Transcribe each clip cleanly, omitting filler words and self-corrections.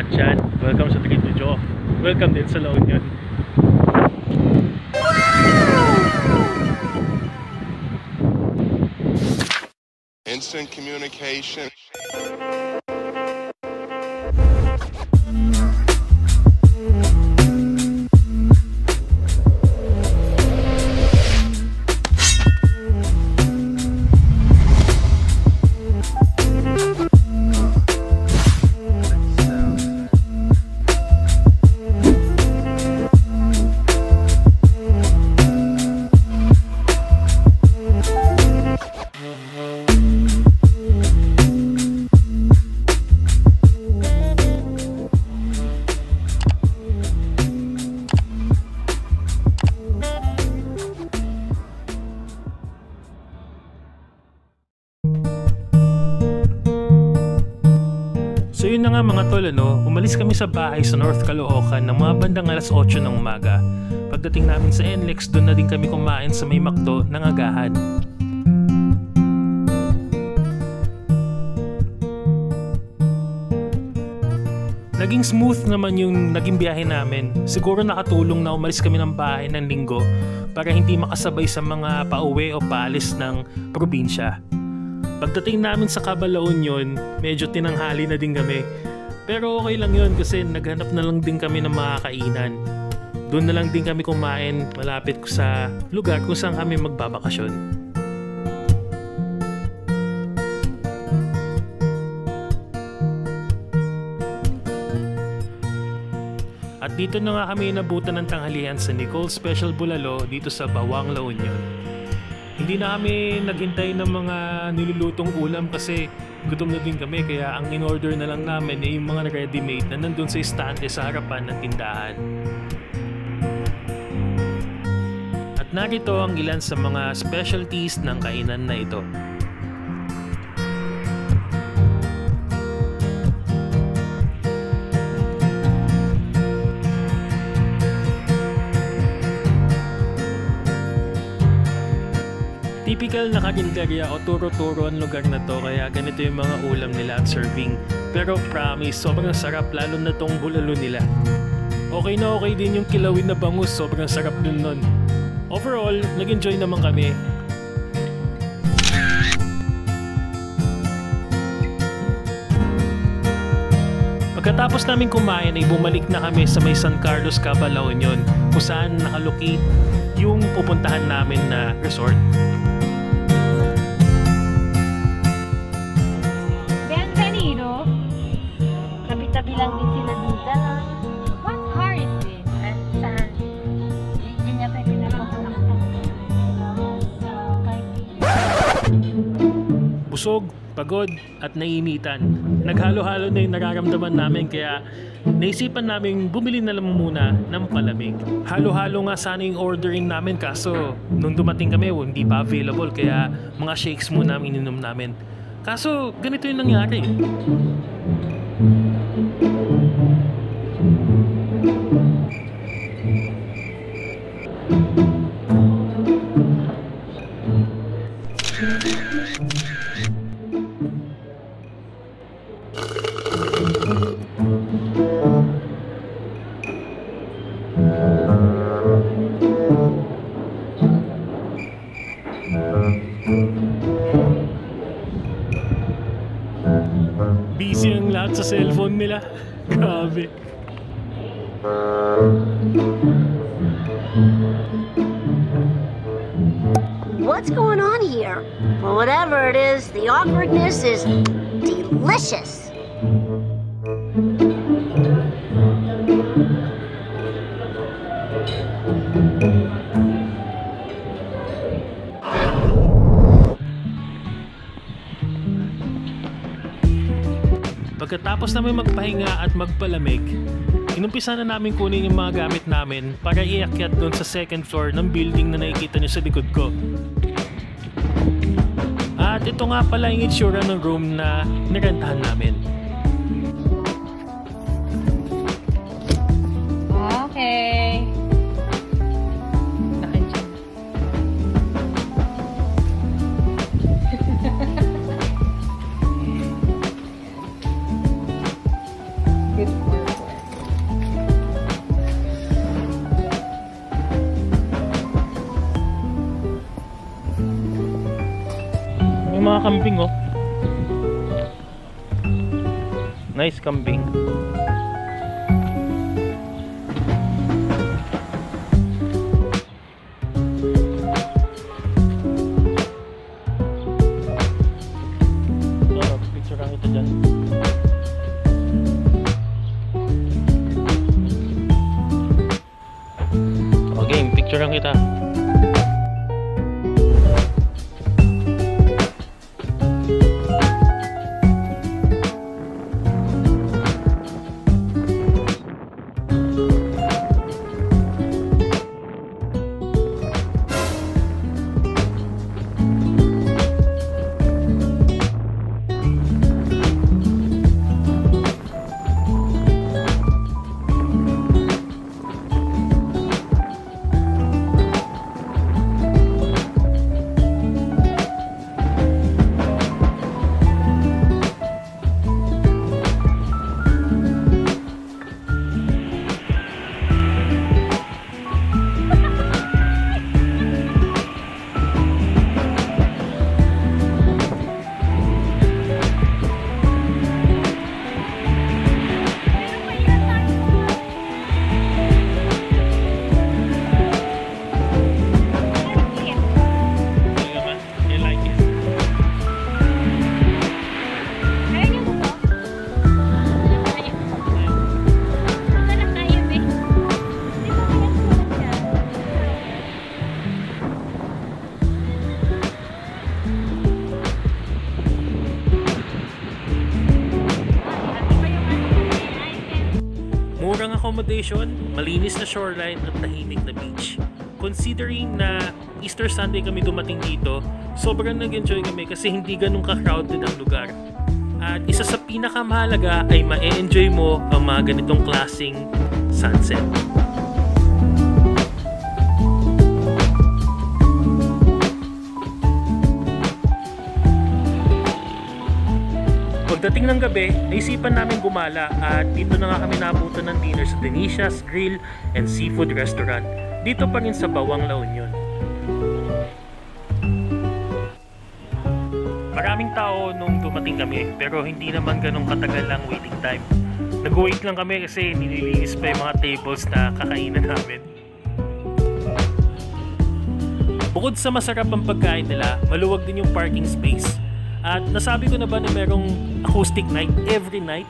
lahat dyan. Welcome sa Trip to Joe. Welcome din sa La Union. Instant communication. So yun na nga mga tol, umalis kami sa bahay sa North Caloocan ng mga bandang alas 8 ng umaga. Pagdating namin sa NLEX, doon na din kami kumain sa may McDo ng agahan. Naging smooth naman yung naging biyahe namin. Siguro nakatulong na umalis kami ng bahay ng linggo para hindi makasabay sa mga pauwi o paalis ng probinsya. Pagdating namin sa Cabal-La Union, medyo tinanghali na din kami. Pero okay lang yun kasi naghanap na lang din kami ng mga kainan. Doon na lang din kami kumain malapit sa lugar kung saan kami magbabakasyon. At dito na nga kami nabutan ng tanghalian sa Nicole Special Bulalo dito sa Bawang, La Union. Hindi na kami naghintay ng mga nilulutong ulam kasi gutom na din kami, kaya ang in-order na lang namin ay yung mga ready-made na nandun sa istante sa harapan ng tindahan. At narito ang ilan sa mga specialties ng kainan na ito. Typical na karinderya o turo-turo ang lugar na to, kaya ganito yung mga ulam nila at serving. Pero promise, sobrang sarap, lalo na tong bulalo nila. Okay na okay din yung kilawin na bangus, sobrang sarap din nun. Overall, nag-enjoy naman kami. Pagkatapos namin kumain ay bumalik na kami sa may San Carlos, Cabal-La Union, kung saan nakalocate yung pupuntahan namin na resort. Tabi lang din sila dito. What car is this? Saan? Hindi niya tayo pinapakalakta. Busog, pagod, at naiinitan. Naghalo-halo na yung nararamdaman namin, kaya naisipan namin bumili na lang muna ng palamig. Halo-halo nga sana yung ordering namin, kaso nung dumating kami hindi pa available, kaya mga shakes muna ang ininom namin. Kaso ganito yung nangyari. Busy ang lahat sa cellphone nila. Grabe. What's going on here? Well, whatever it is, the awkwardness is delicious. Pagkatapos namin magpahinga at magpalamig, inumpisa na namin kunin yung mga gamit namin para iakyat doon sa second floor ng building na nakikita nyo sa likod ko. At ito nga pala yung itsura ng room na nirentahan namin. Okay. Nakandyan. Good for. May mga kambing oh. Nice kambing. Picture lang kita dyan. Okay, picture lang kita. Murang accommodation, malinis na shoreline at tahimik na beach. Considering na Easter Sunday kami dumating dito, sobrang nag-enjoy kami kasi hindi ganun ka-crowded ang lugar. At isa sa pinakamahalaga ay ma-enjoy mo ang mga ganitong klaseng sunset. Pagdating ng gabi, naisipan namin gumala at dito na nga kami nabutan ng dinner sa Denicia's Grill and Seafood Restaurant. Dito pa rin sa Bawang, La Union. Maraming tao nung dumating kami pero hindi naman ganun katagal ang waiting time. Nag-wait lang kami kasi nililinis pa yung mga tables na kakainan namin. Bukod sa masarap ang pagkain nila, maluwag din yung parking space. At nasabi ko na ba na merong acoustic night every night?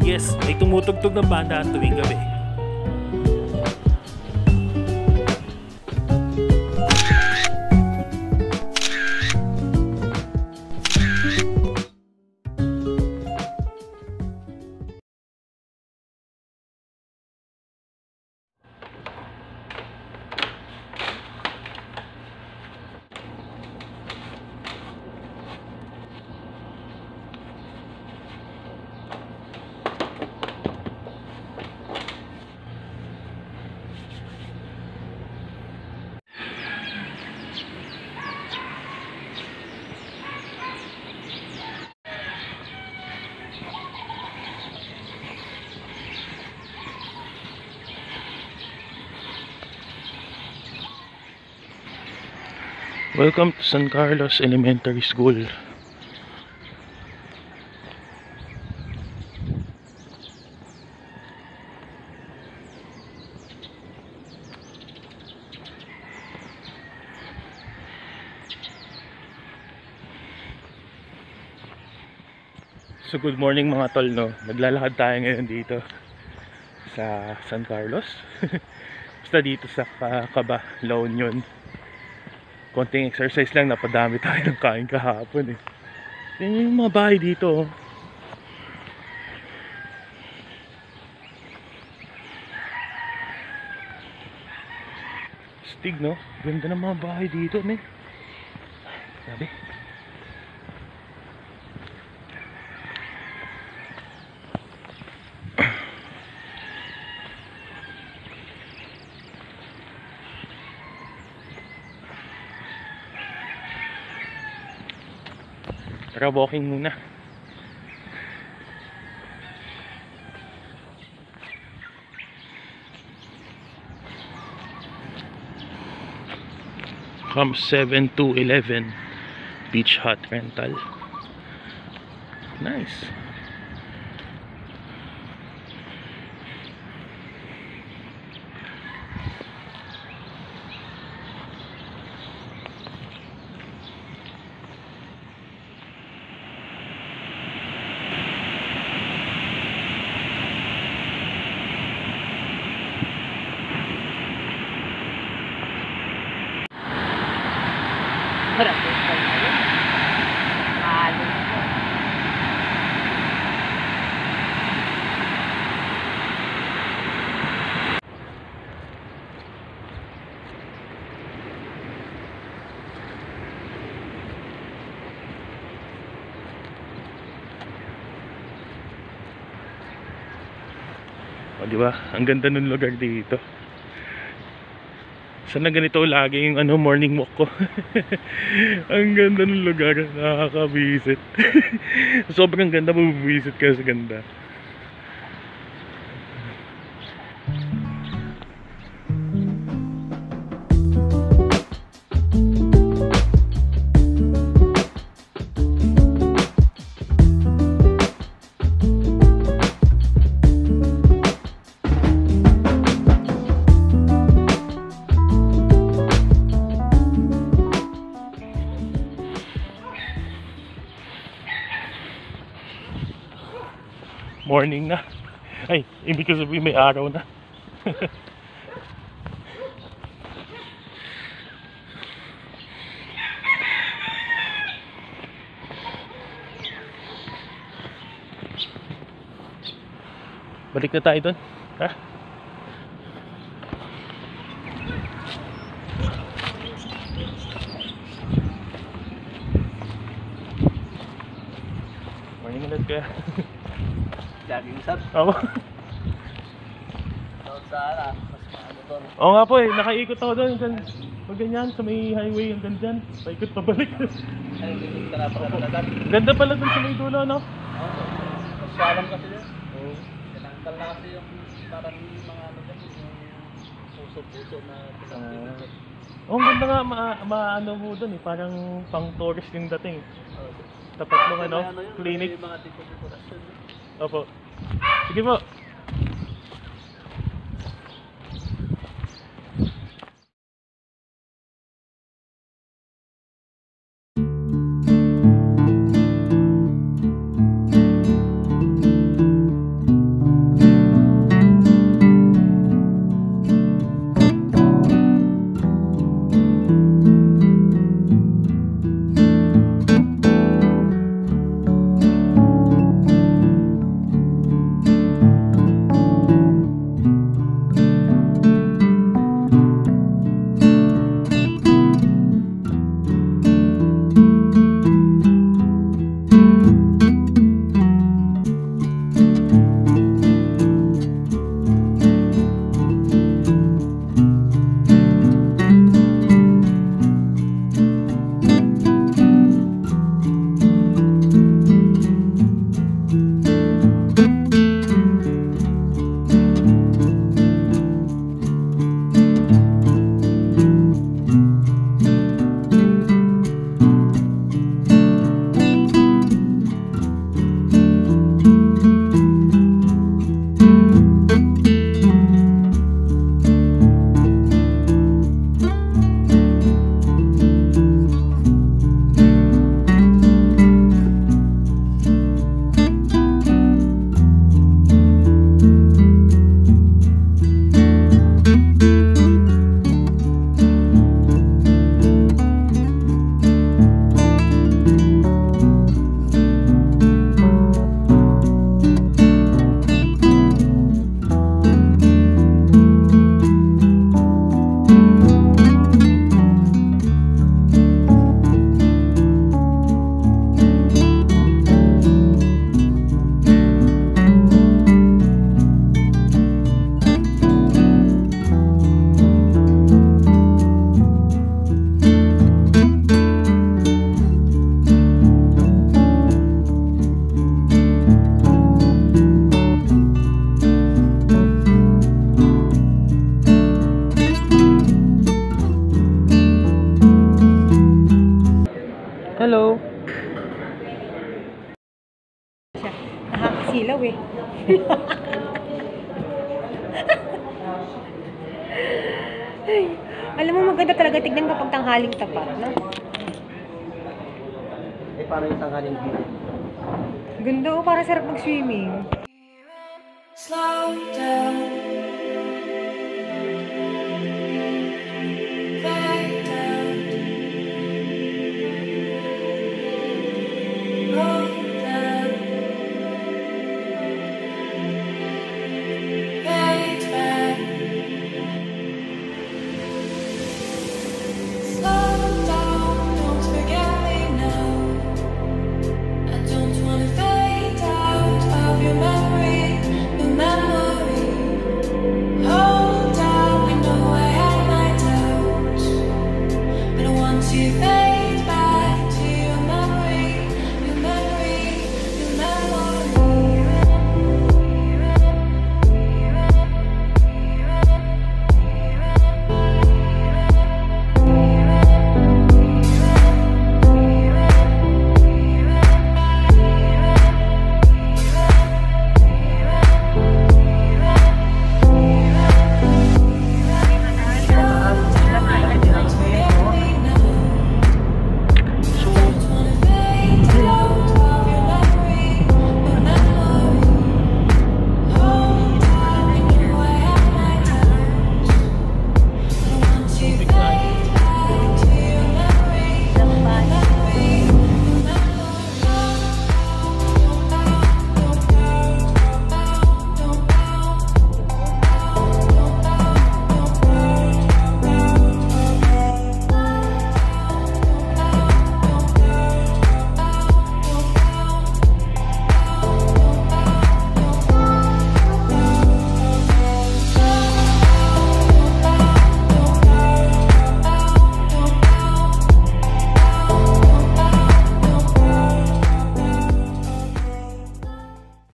Yes, may tumutugtog ng banda tuwing gabi. Welcome to San Carlos Elementary School. So good morning mga tol, no? Naglalakad tayo ngayon dito sa San Carlos. Basta dito sa Caba, La Union. Konting exercise lang, napadami tayo ng kain kahapon eh. Yan yung mga bahay dito. Stig, no? Ganda ng mga bahay dito, ne? Sabi? Tara, walking muna. from 7 to 11. Beach hut rental. Nice. Marami pa na yun. Mahalo na po. O, di ba? Ang ganda ng lugar dito. Sana ganito lagi yung morning walk ko. Ang ganda ng lugar, nakaka-visit. Sobrang ganda, mabuvisit ka sa ganda. Morning na. Ay, ibig ko sabihin may araw na. Balik na tayo doon. Ha? Morning ulit kaya. Laging sab. Oo. Sana, mas maano doon. Oo nga po eh, nakaikot ako doon. Pag ganyan, sa may highway hanggang dyan. Paikot pabalik. Ay, hindi ka na pala talaga. Ganda pala doon sa may dulo, no? Masyalang kasi yun. Tinanggal na kasi yung parang mga ano dyan, yung puso-puso na pinagpipit. Oo, ang ganda nga, maano mo doon eh. Parang pang tourist yung dating. Tapat mo clinic. May mga dekorasyon. Opo. Sige po. silaw eh. Ay, alam mo, maganda talaga tignan kapag tanghaling tapat, no? Eh, paano yung tanghaling view? Ganda, oh, para sarap mag-swimming. Slow down.